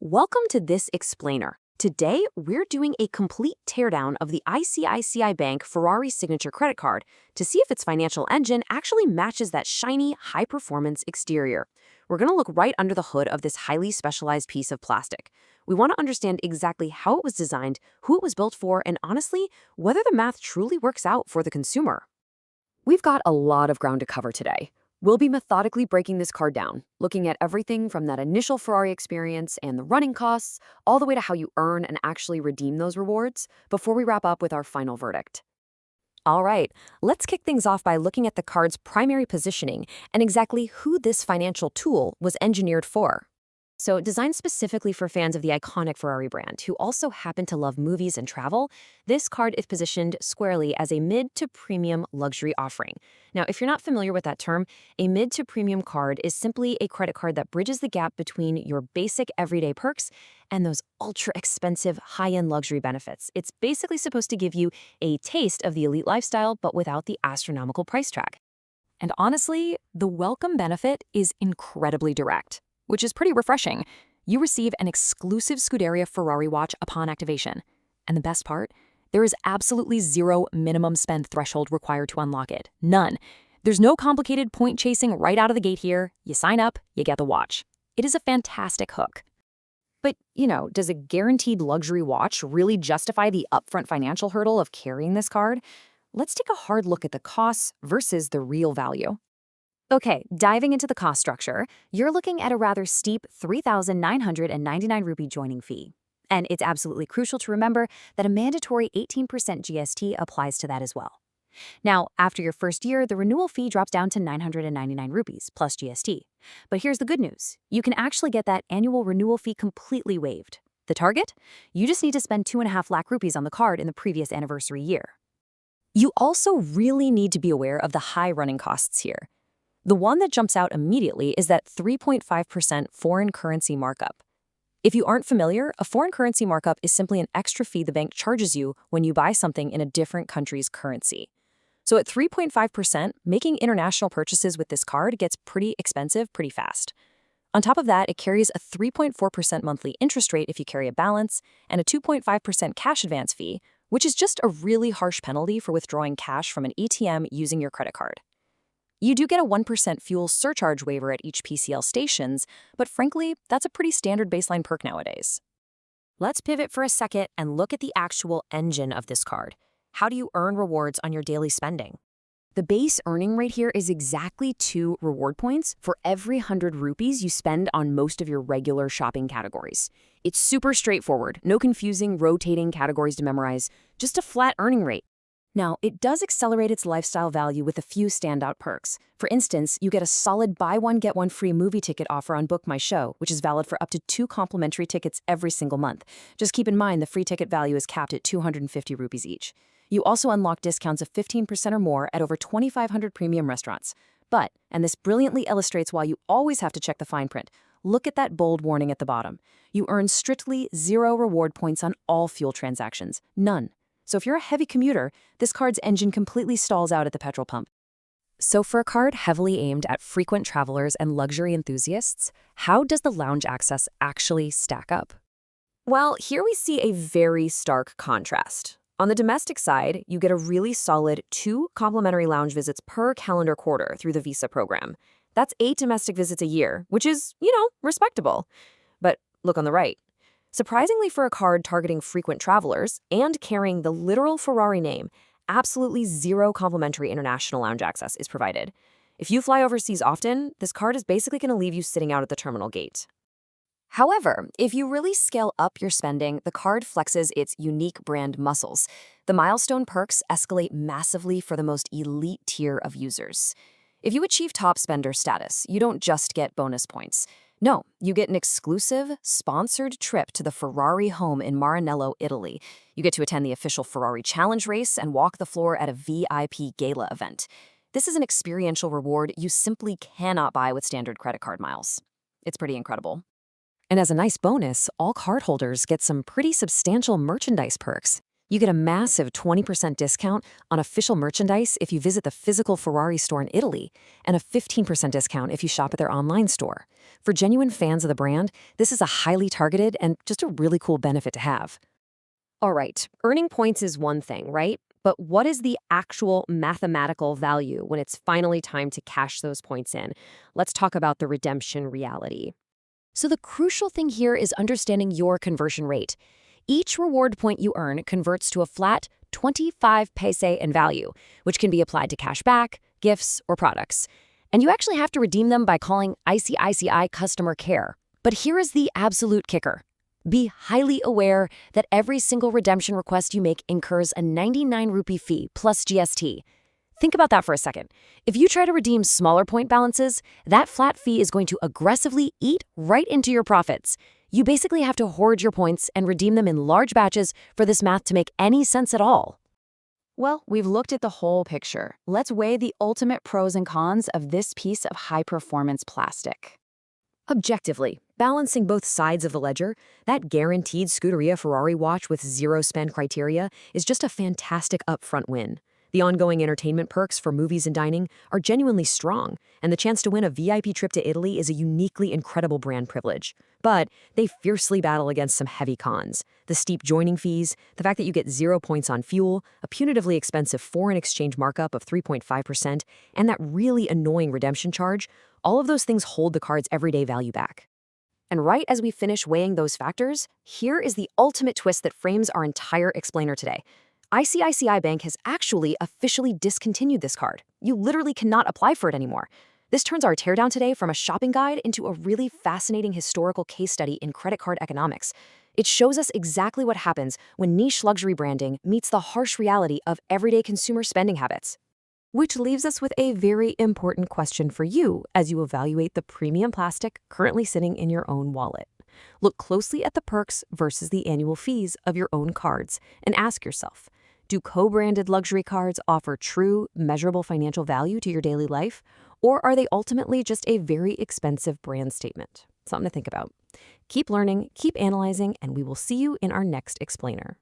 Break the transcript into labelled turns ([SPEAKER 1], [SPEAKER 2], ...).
[SPEAKER 1] Welcome to this explainer. Today, we're doing a complete teardown of the ICICI Bank Ferrari signature credit card to see if its financial engine actually matches that shiny, high-performance exterior. We're going to look right under the hood of this highly specialized piece of plastic. We want to understand exactly how it was designed, who it was built for, and honestly, whether the math truly works out for the consumer. We've got a lot of ground to cover today. We'll be methodically breaking this card down, looking at everything from that initial Ferrari experience and the running costs, all the way to how you earn and actually redeem those rewards, before we wrap up with our final verdict. All right, let's kick things off by looking at the card's primary positioning and exactly who this financial tool was engineered for. So, designed specifically for fans of the iconic Ferrari brand who also happen to love movies and travel, this card is positioned squarely as a mid to premium luxury offering. Now, if you're not familiar with that term, a mid to premium card is simply a credit card that bridges the gap between your basic everyday perks and those ultra expensive high-end luxury benefits. It's basically supposed to give you a taste of the elite lifestyle, but without the astronomical price tag. And honestly, the welcome benefit is incredibly direct, which is pretty refreshing. You receive an exclusive Scuderia Ferrari watch upon activation. And the best part? There is absolutely zero minimum spend threshold required to unlock it. None. There's no complicated point chasing right out of the gate here. You sign up, you get the watch. It is a fantastic hook. But, does a guaranteed luxury watch really justify the upfront financial hurdle of carrying this card? Let's take a hard look at the costs versus the real value. Okay, diving into the cost structure, you're looking at a rather steep 3,999 rupee joining fee. And it's absolutely crucial to remember that a mandatory 18% GST applies to that as well. Now, after your first year, the renewal fee drops down to 999 rupees plus GST. But here's the good news. You can actually get that annual renewal fee completely waived. The target? You just need to spend 2.5 lakh rupees on the card in the previous anniversary year. You also really need to be aware of the high running costs here. The one that jumps out immediately is that 3.5% foreign currency markup. If you aren't familiar, a foreign currency markup is simply an extra fee the bank charges you when you buy something in a different country's currency. So at 3.5%, making international purchases with this card gets pretty expensive pretty fast. On top of that, it carries a 3.4% monthly interest rate if you carry a balance, and a 2.5% cash advance fee, which is just a really harsh penalty for withdrawing cash from an ATM using your credit card. You do get a 1% fuel surcharge waiver at each PCL stations, but frankly, that's a pretty standard baseline perk nowadays. Let's pivot for a second and look at the actual engine of this card. How do you earn rewards on your daily spending? The base earning rate here is exactly 2 reward points for every 100 rupees you spend on most of your regular shopping categories. It's super straightforward, no confusing, rotating categories to memorize, just a flat earning rate. Now, it does accelerate its lifestyle value with a few standout perks. For instance, you get a solid buy one, get one free movie ticket offer on Book My Show, which is valid for up to 2 complimentary tickets every single month. Just keep in mind the free ticket value is capped at 250 rupees each. You also unlock discounts of 15% or more at over 2,500 premium restaurants. But, and this brilliantly illustrates why you always have to check the fine print, look at that bold warning at the bottom. You earn strictly 0 reward points on all fuel transactions. None. So if you're a heavy commuter, this card's engine completely stalls out at the petrol pump. So for a card heavily aimed at frequent travelers and luxury enthusiasts, how does the lounge access actually stack up? Well, here we see a very stark contrast. On the domestic side, you get a really solid 2 complimentary lounge visits per calendar quarter through the Visa program. That's 8 domestic visits a year, which is, respectable. But look on the right. Surprisingly for a card targeting frequent travelers and carrying the literal Ferrari name, absolutely 0 complimentary international lounge access is provided. If you fly overseas often, this card is basically going to leave you sitting out at the terminal gate. However, if you really scale up your spending, the card flexes its unique brand muscles. The milestone perks escalate massively for the most elite tier of users. If you achieve top spender status, you don't just get bonus points. No, you get an exclusive, sponsored trip to the Ferrari home in Maranello, Italy. You get to attend the official Ferrari Challenge race and walk the floor at a VIP gala event. This is an experiential reward you simply cannot buy with standard credit card miles. It's pretty incredible. And as a nice bonus, all cardholders get some pretty substantial merchandise perks. You get a massive 20% discount on official merchandise if you visit the physical Ferrari store in Italy, and a 15% discount if you shop at their online store. For genuine fans of the brand, this is a highly targeted and just a really cool benefit to have. All right, earning points is one thing, right? But what is the actual mathematical value when it's finally time to cash those points in? Let's talk about the redemption reality. So the crucial thing here is understanding your conversion rate. Each reward point you earn converts to a flat 25 paise in value, which can be applied to cash back, gifts, or products. And you actually have to redeem them by calling ICICI customer care. But here is the absolute kicker. Be highly aware that every single redemption request you make incurs a 99 rupee fee plus GST. Think about that for a second. If you try to redeem smaller point balances, that flat fee is going to aggressively eat right into your profits. You basically have to hoard your points and redeem them in large batches for this math to make any sense at all.
[SPEAKER 2] Well, we've looked at the whole picture. Let's weigh the ultimate pros and cons of this piece of high-performance plastic.
[SPEAKER 1] Objectively, balancing both sides of the ledger, that guaranteed Scuderia Ferrari watch with zero spend criteria is just a fantastic upfront win. The ongoing entertainment perks for movies and dining are genuinely strong, and the chance to win a VIP trip to Italy is a uniquely incredible brand privilege. But they fiercely battle against some heavy cons. The steep joining fees, the fact that you get 0 points on fuel, a punitively expensive foreign exchange markup of 3.5%, and that really annoying redemption charge, all of those things hold the card's everyday value back. And right as we finish weighing those factors, here is the ultimate twist that frames our entire explainer today. ICICI Bank has actually officially discontinued this card. You literally cannot apply for it anymore. This turns our teardown today from a shopping guide into a really fascinating historical case study in credit card economics. It shows us exactly what happens when niche luxury branding meets the harsh reality of everyday consumer spending habits. Which leaves us with a very important question for you as you evaluate the premium plastic currently sitting in your own wallet. Look closely at the perks versus the annual fees of your own cards and ask yourself, do co-branded luxury cards offer true, measurable financial value to your daily life, or are they ultimately just a very expensive brand statement? Something to think about. Keep learning, keep analyzing, and we will see you in our next explainer.